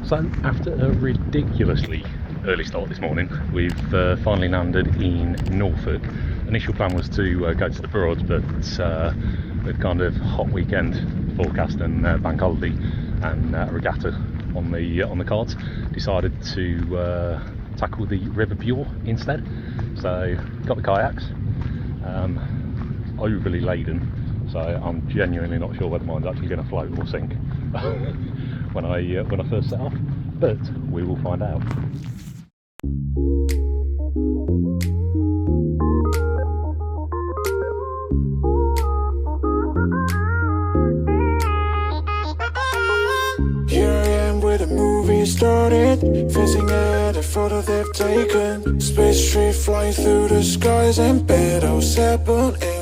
So after a ridiculously early start this morning, we've finally landed in Norfolk. Initial plan was to go to the Broads, but with kind of hot weekend forecast and bank holiday and regatta on the cards, decided to tackle the River Bure instead. So got the kayaks, overly laden, so I'm genuinely not sure whether mine's actually going to float or sink when I first set off, but we will find out. Here I am where the movie started, facing at a photo they've taken. Space tree flying through the skies and battles happen everywhere.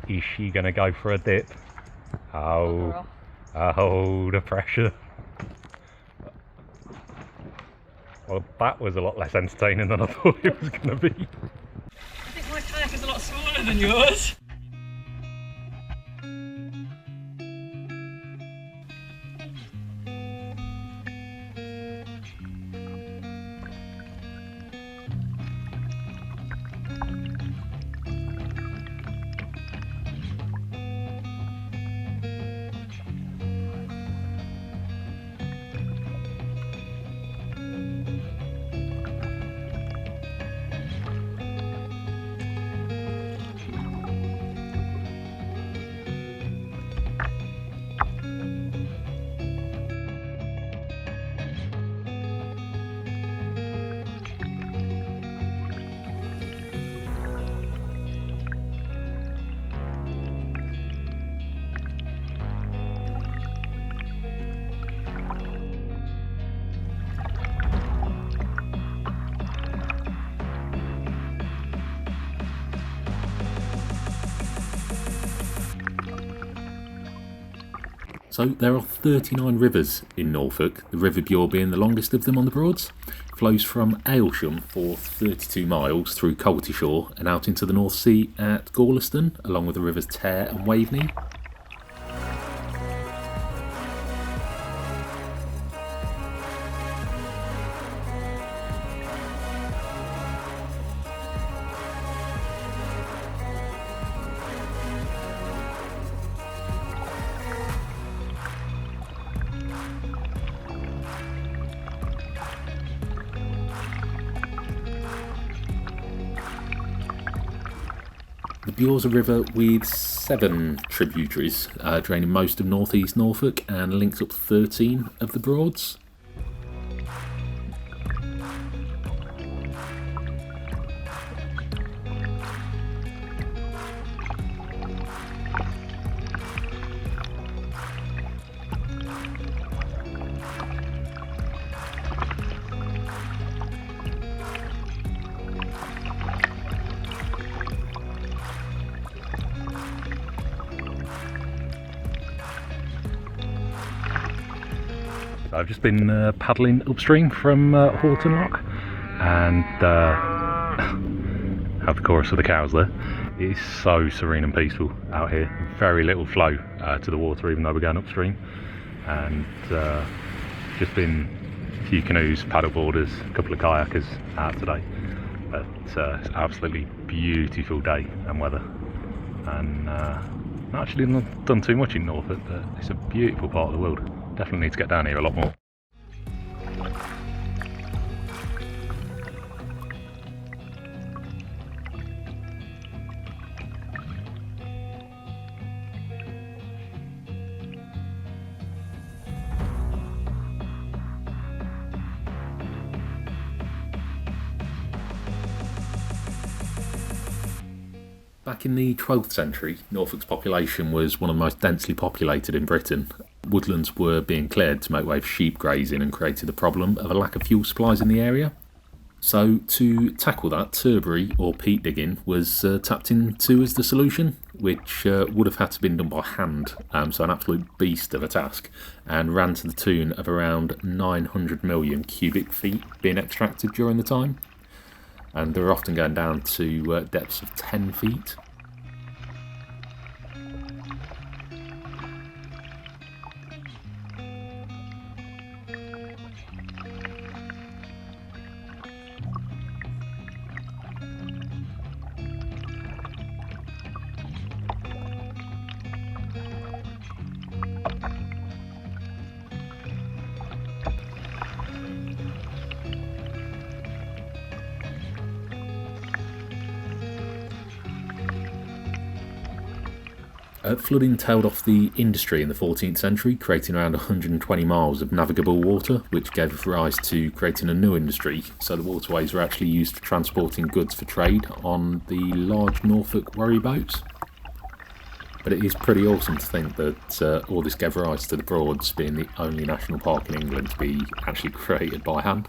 Is she gonna go for a dip? Oh, the pressure. Well, that was a lot less entertaining than I thought it was gonna be. I think my kayak is a lot smaller than yours. So there are 39 rivers in Norfolk, the River Bure being the longest of them on the Broads. It flows from Aylsham for 32 miles through Coltishore and out into the North Sea at Gorleston, along with the rivers Tare and Waveney. The Bure's a river with 7 tributaries, draining most of northeast Norfolk and links up 13 of the Broads. I've just been paddling upstream from Horton Lock and have the chorus of the cows there. It is so serene and peaceful out here. Very little flow to the water, even though we're going upstream. And just been a few canoes, paddle boarders, a couple of kayakers out today. But it's absolutely beautiful day and weather. And not actually not done too much in Norfolk, but it's a beautiful part of the world. Definitely need to get down here a lot more. Back in the 12th century, Norfolk's population was one of the most densely populated in Britain. Woodlands were being cleared to make way for sheep grazing and created the problem of a lack of fuel supplies in the area. So to tackle that, turberry or peat digging was tapped into as the solution, which would have had to have been done by hand, so an absolute beast of a task, and ran to the tune of around 900 million cubic feet being extracted during the time. And they're often going down to depths of 10 feet. Flooding tailed off the industry in the 14th century, creating around 120 miles of navigable water, which gave rise to creating a new industry. So the waterways were actually used for transporting goods for trade on the large Norfolk wherry boats. But it is pretty awesome to think that all this gave rise to the Broads being the only national park in England to be actually created by hand.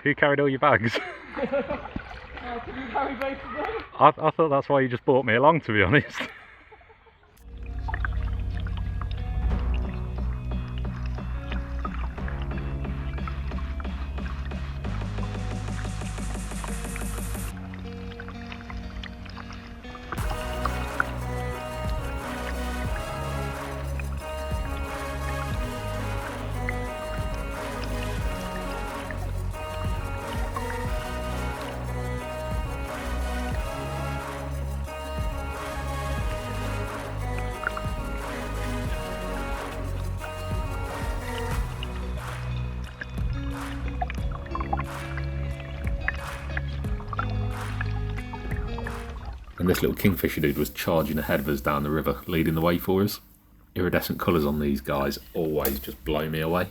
Who carried all your bags? Can you carry both of them? I thought that's why you just brought me along, to be honest. And this little kingfisher dude was charging ahead of us down the river, leading the way for us. Iridescent colours on these guys always just blow me away.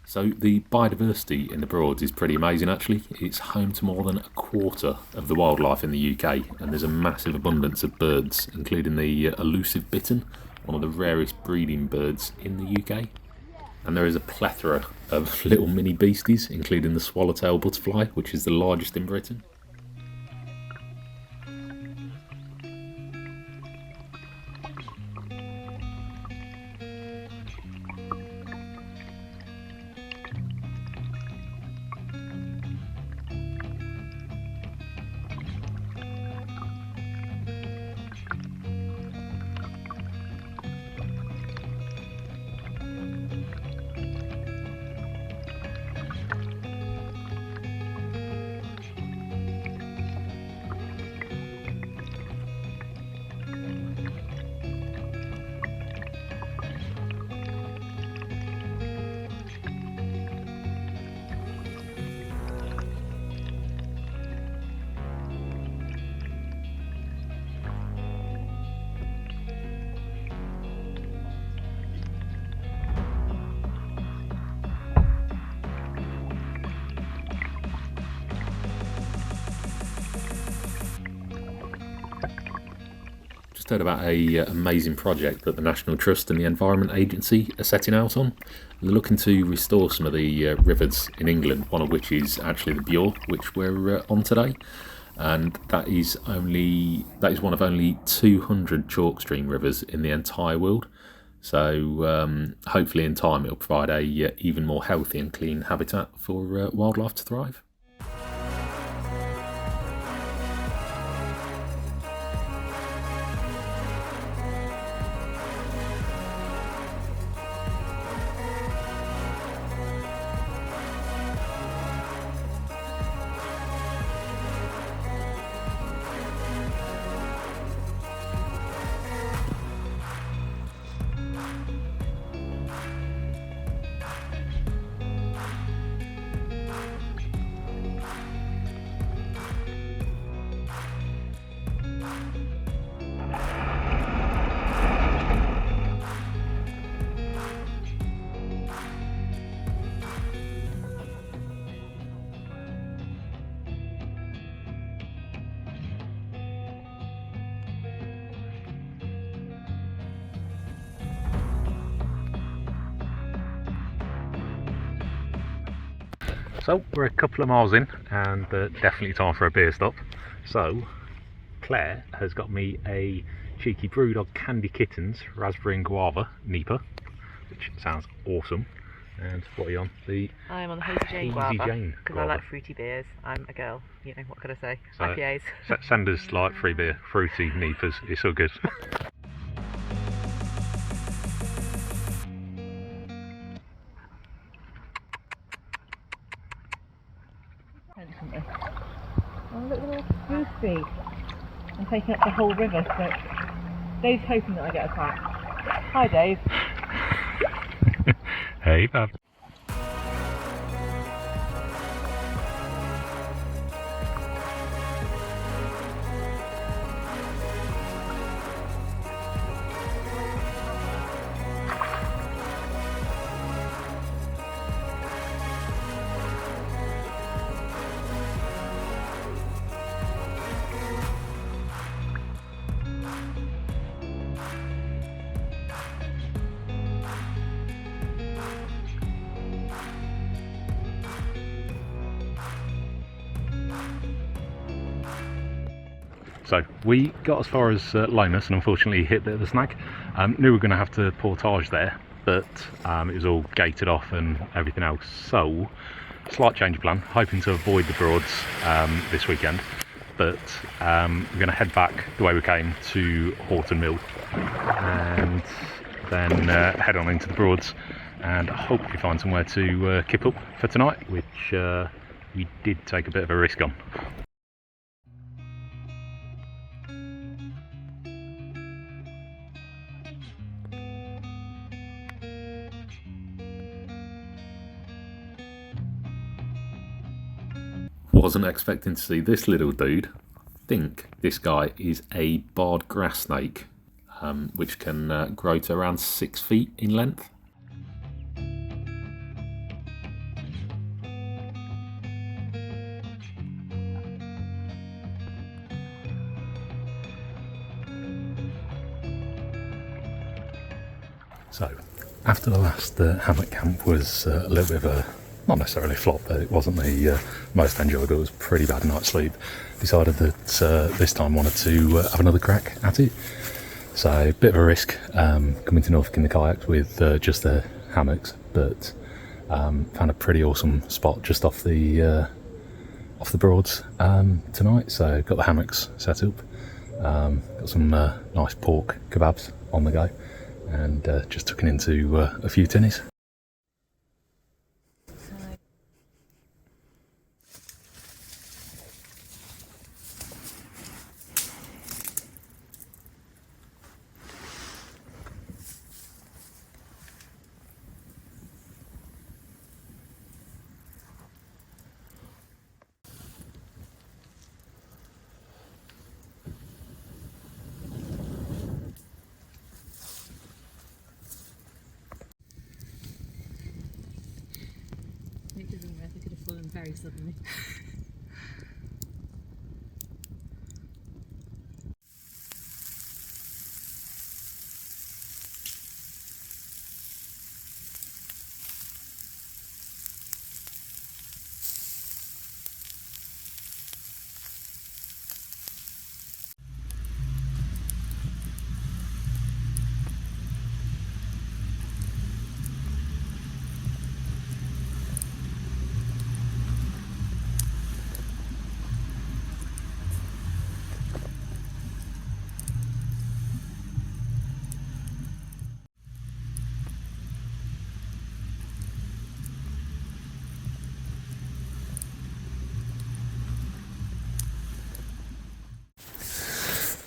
So the biodiversity in the Broads is pretty amazing actually. It's home to more than a quarter of the wildlife in the UK, and there's a massive abundance of birds, including the elusive bittern, one of the rarest breeding birds in the UK. And there is a plethora of little mini beasties, including the swallowtail butterfly, which is the largest in Britain. heard about a amazing project that the National Trust and the Environment Agency are setting out on. They're looking to restore some of the rivers in England, one of which is actually the Bure, which we're on today. And that is one of only 200 chalk stream rivers in the entire world. So hopefully in time it'll provide a even more healthy and clean habitat for wildlife to thrive. So we're a couple of miles in and definitely time for a beer stop. So Claire has got me a cheeky Brewdog Candy Kittens Raspberry and Guava Nipa, which sounds awesome. And what are you on? I'm on the Hazy Jane Guava because I like fruity beers. I'm a girl, you know, what could I say? So, IPAs. Sanders like free beer, fruity Nipas, it's all good. Oh, look, they're all goofy. I'm taking up the whole river, so Dave's hoping that I get attacked. Hi, Dave. Hey, Bab. So we got as far as Lomas and unfortunately hit a bit of a snag. Knew we were going to have to portage there, but it was all gated off and everything else. So slight change of plan, hoping to avoid the Broads this weekend, but we're going to head back the way we came to Horstead Mill and then head on into the Broads and hopefully find somewhere to kip up for tonight, which we did take a bit of a risk on. Wasn't expecting to see this little dude. I think this guy is a barred grass snake, which can grow to around 6 feet in length. So, after the last hammock camp was a little bit of a, not necessarily a flop, but it wasn't the most enjoyable. It was a pretty bad night's sleep. Decided that this time wanted to have another crack at it. So, a bit of a risk coming to Norfolk in the kayaks with just the hammocks, but found a pretty awesome spot just off the Broads tonight. So, got the hammocks set up, got some nice pork kebabs on the go, and just tucking into a few tinnies. I could have fallen very suddenly.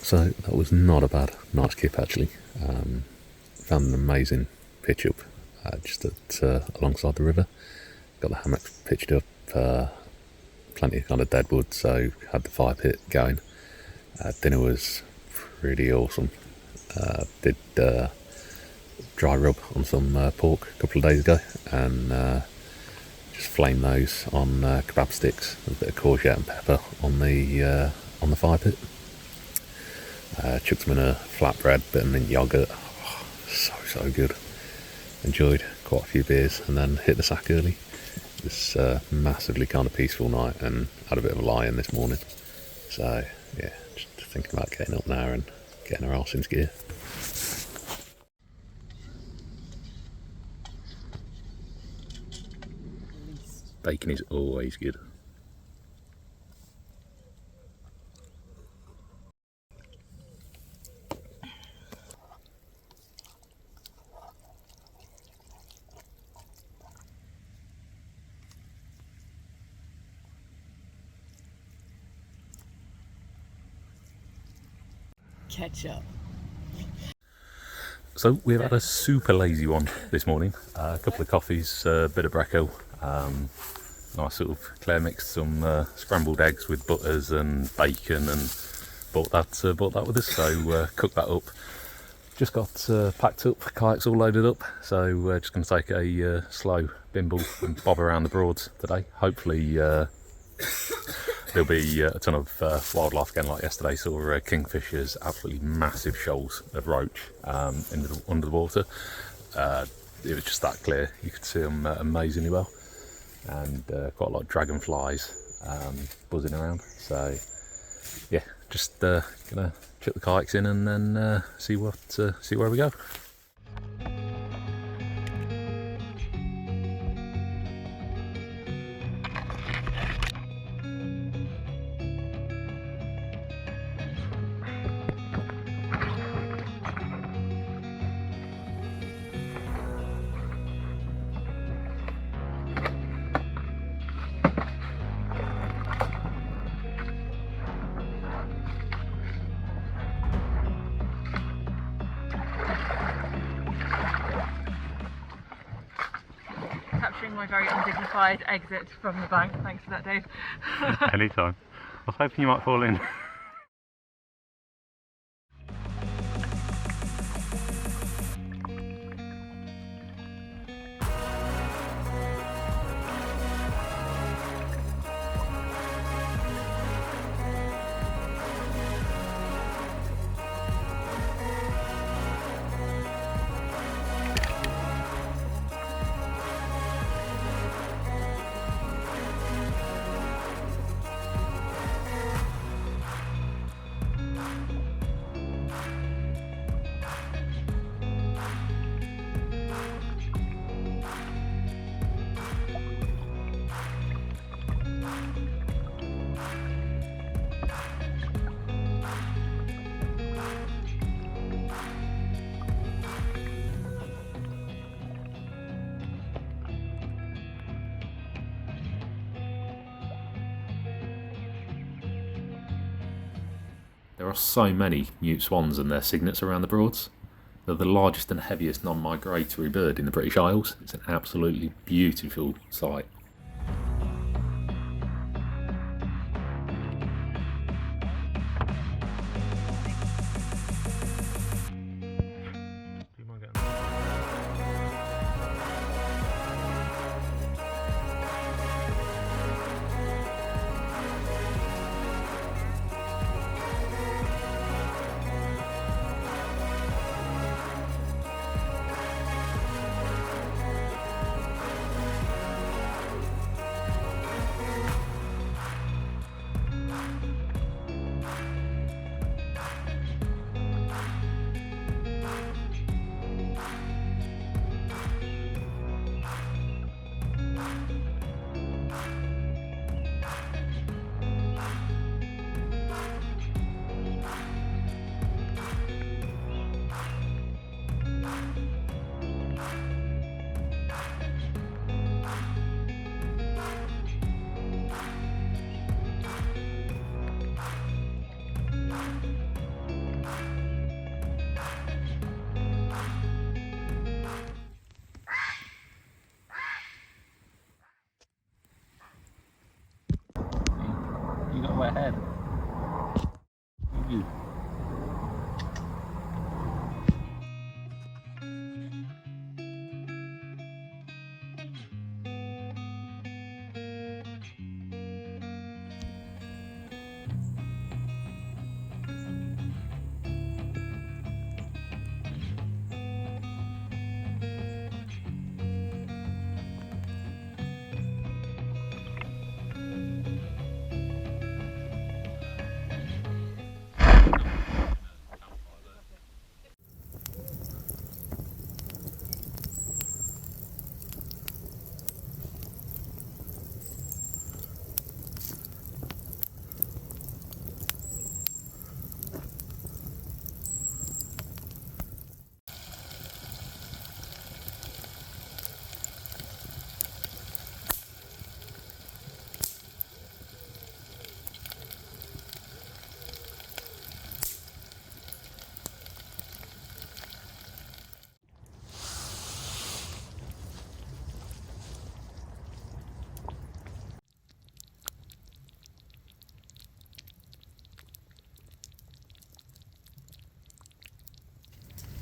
So that was not a bad night skip actually. Found an amazing pitch up just alongside the river. Got the hammocks pitched up, plenty of kind of dead wood, so had the fire pit going. Dinner was pretty awesome. Did dry rub on some pork a couple of days ago, and just flamed those on kebab sticks with a bit of courgette and pepper on the fire pit. Chucked them in a flatbread, bit of mint yoghurt. Oh, so good. Enjoyed quite a few beers and then hit the sack early. It was a massively kind of peaceful night, and had a bit of a lie-in this morning. So yeah, just thinking about getting up now and getting our arse into gear. Bacon is always good. Ketchup. So we've had a super lazy one this morning. A couple of coffees, a bit of brecco, nice sort of Claire mixed some scrambled eggs with butters and bacon, and bought that with us. So cooked that up. Just got packed up, kayaks all loaded up. So just going to take a slow bimble and bob around the Broads today. Hopefully there'll be a ton of wildlife again like yesterday. Saw kingfishers, absolutely massive shoals of roach under the water. It was just that clear, you could see them amazingly well, and quite a lot of dragonflies buzzing around. So yeah, just gonna chuck the kayaks in and then see where we go. Capturing my very undignified exit from the bank. Thanks for that, Dave. Anytime. I was hoping you might fall in. There are so many mute swans and their cygnets around the Broads. They're the largest and heaviest non-migratory bird in the British Isles. It's an absolutely beautiful sight. ahead. Ooh.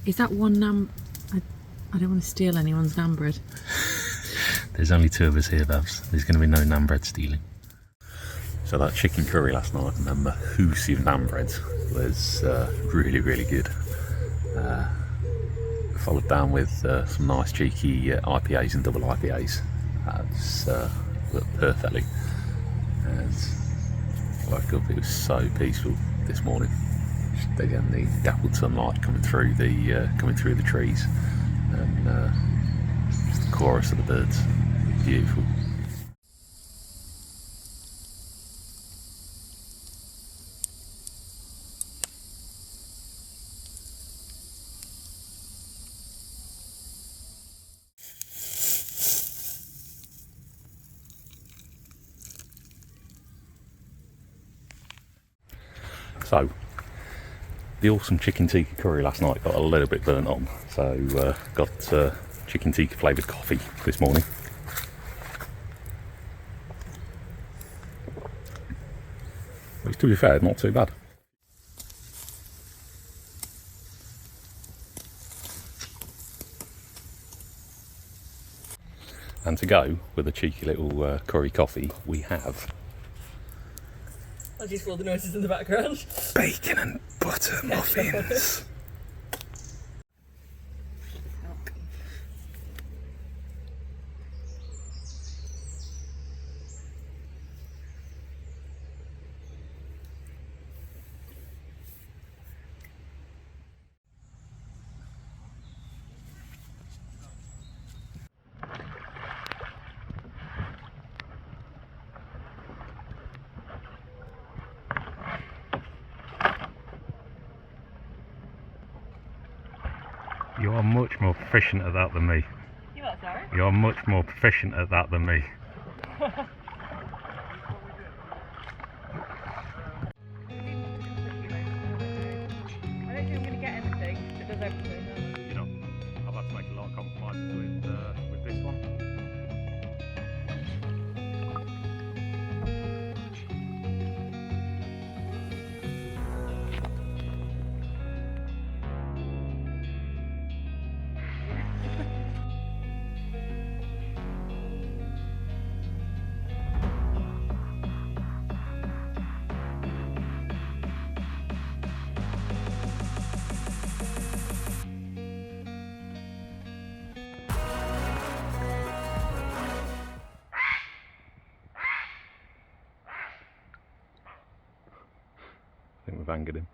Is that one I don't want to steal anyone's naan bread. There's only 2 of us here, Babs. There's going to be no naan bread stealing. So that chicken curry last night and the mahousive naan bread was really, really good. Followed down with some nice cheeky IPAs and double IPAs. That's worked perfectly. Woke up, it was so peaceful this morning. Again, the dappled sunlight coming through the trees, and just the chorus of the birds. Beautiful. So, the awesome chicken tikka curry last night got a little bit burnt on, so got chicken tikka flavoured coffee this morning. Which, to be fair, not too bad. And to go with a cheeky little curry coffee, we have I just feel the noises in the background. bacon and butter muffins. You are much more proficient at that than me. You what, sorry? You are much more proficient at that than me. I don't think I'm going to get anything that does everything. You know, I've had to make a lot of compromises with this one. I think we've angered him.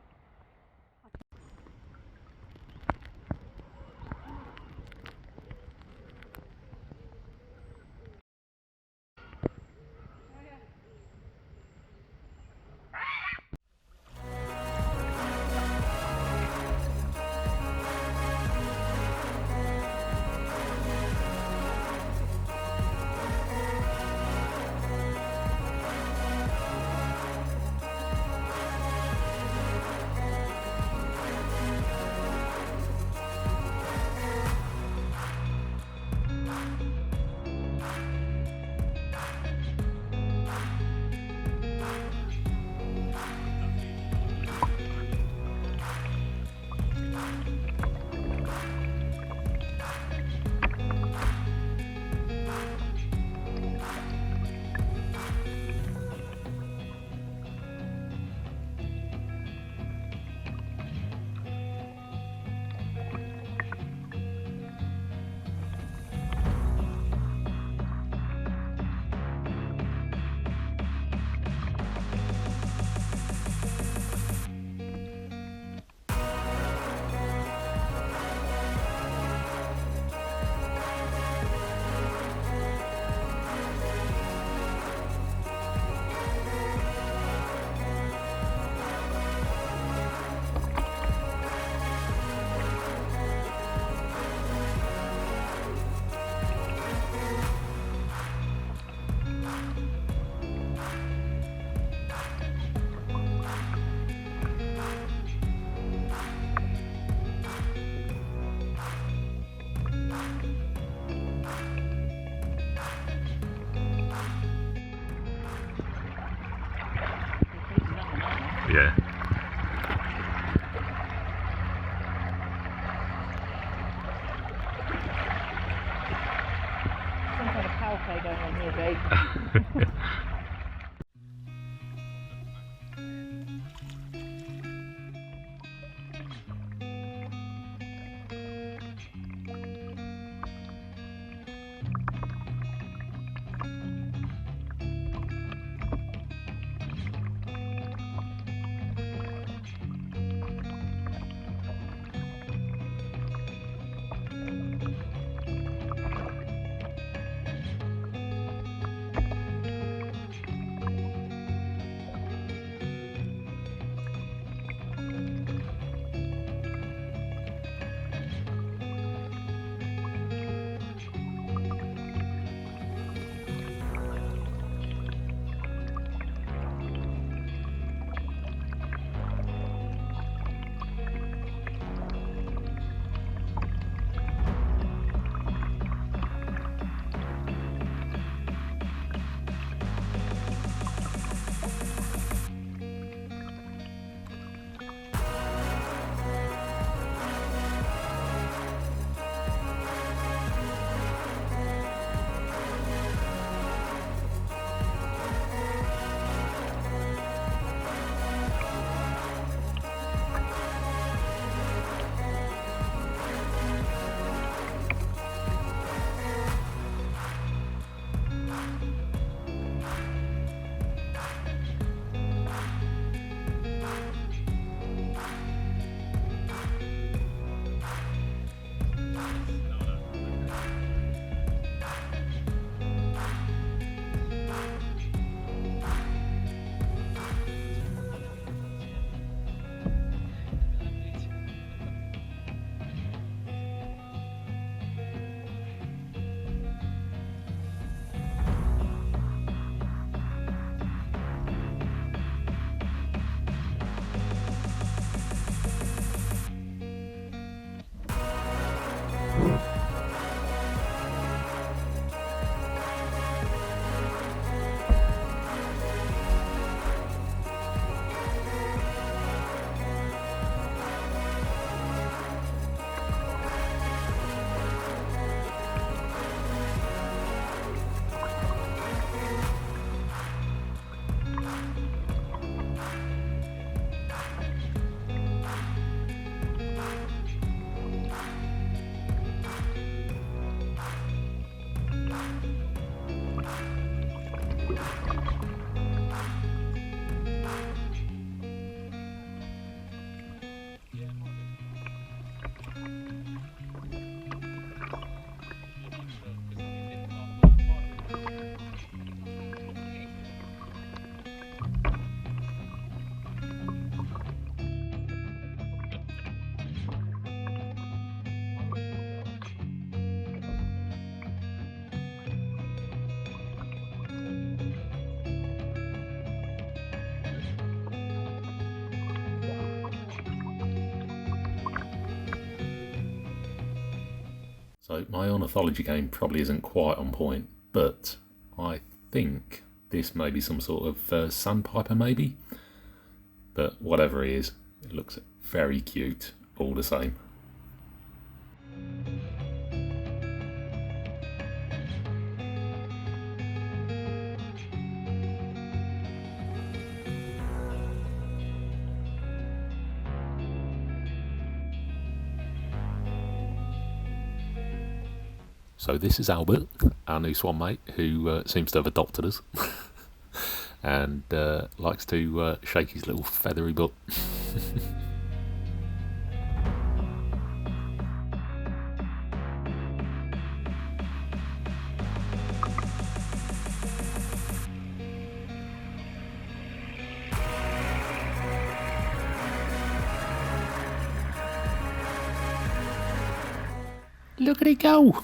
So my ornithology game probably isn't quite on point, but I think this may be some sort of sandpiper maybe. But whatever it is, it looks very cute all the same. So this is Albert, our new swan mate, who seems to have adopted us and likes to shake his little feathery butt. Look at it go!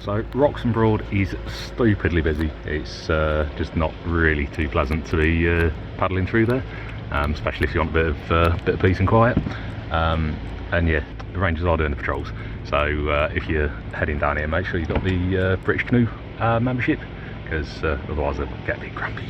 So Wroxham Broad is stupidly busy. It's just not really too pleasant to be paddling through there, especially if you want a bit of peace and quiet. And yeah, the rangers are doing the patrols. So if you're heading down here, make sure you've got the British Canoe membership, because otherwise it'll get a bit grumpy.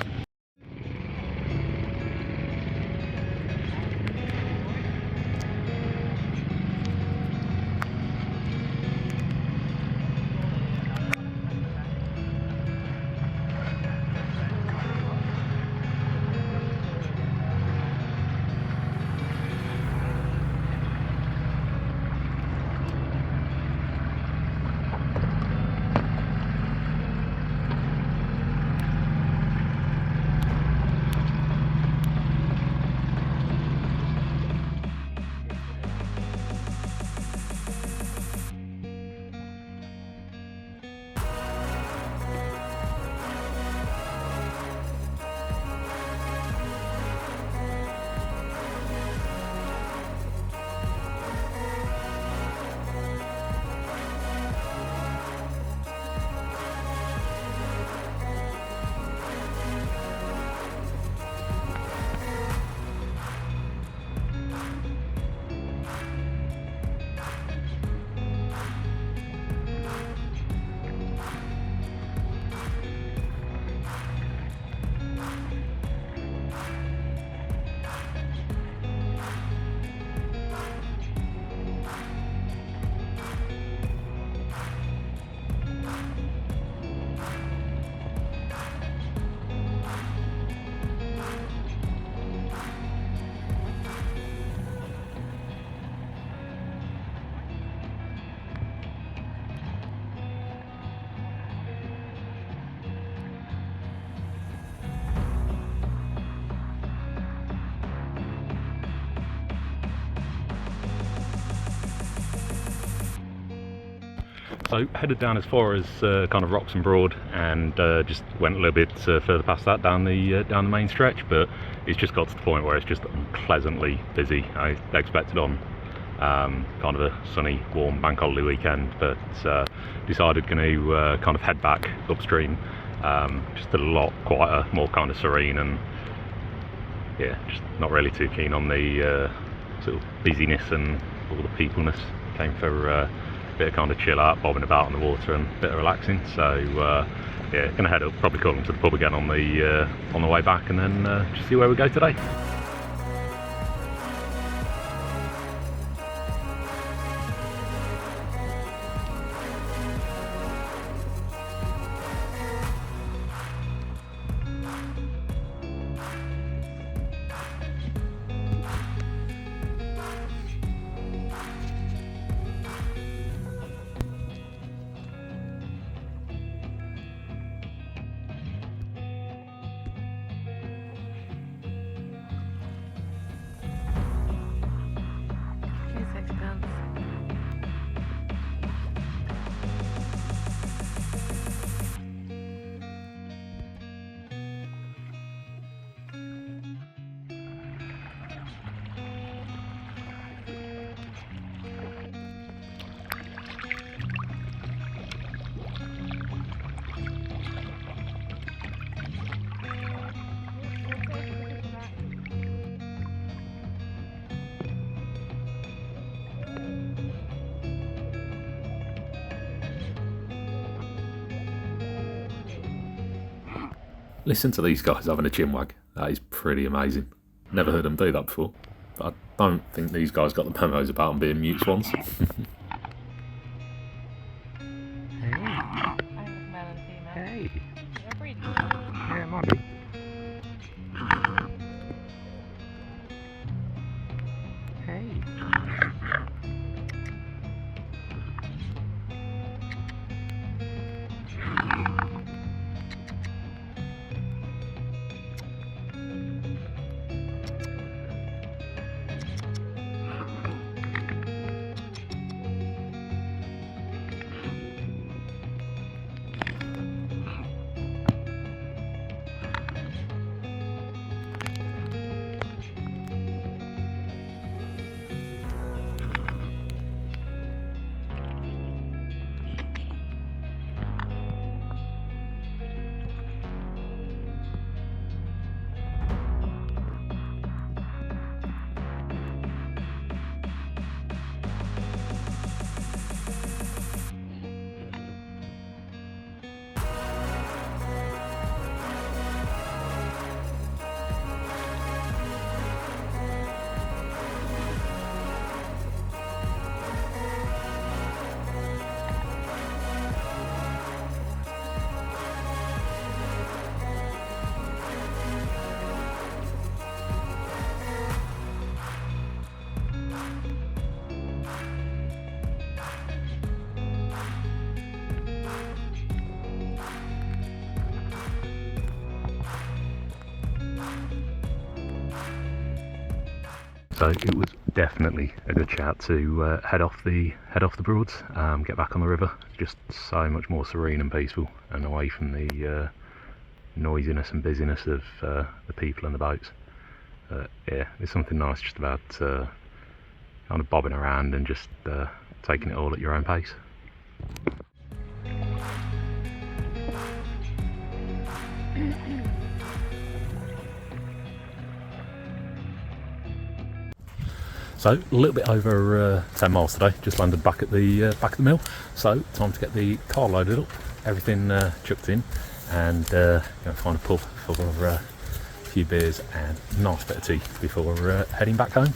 So headed down as far as kind of Wroxham Broad, and just went a little bit further past that down the main stretch, but it's just got to the point where it's just unpleasantly busy. I expected on kind of a sunny, warm bank holiday weekend, but decided going to kind of head back upstream, just a lot quieter, more kind of serene, and yeah, just not really too keen on the sort of busyness and all the peopleness. Came for a bit of kind of chill out, bobbing about on the water and a bit of relaxing. So yeah, gonna head up, probably call them to the pub again on the way back, and then just see where we go today. Listen to these guys having a chinwag. That is pretty amazing. Never heard them do that before. But I don't think these guys got the memos about them being mute swans. Hey. Yeah, might be. Hey. So it was definitely a good shout to head off the Broads, get back on the river. Just so much more serene and peaceful, and away from the noisiness and busyness of the people and the boats. Yeah, there's something nice just about kind of bobbing around and just taking it all at your own pace. So a little bit over 10 miles today. Just landed back at the mill. So time to get the car loaded up, everything chucked in, and find a pub for a few beers and a nice bit of tea before heading back home.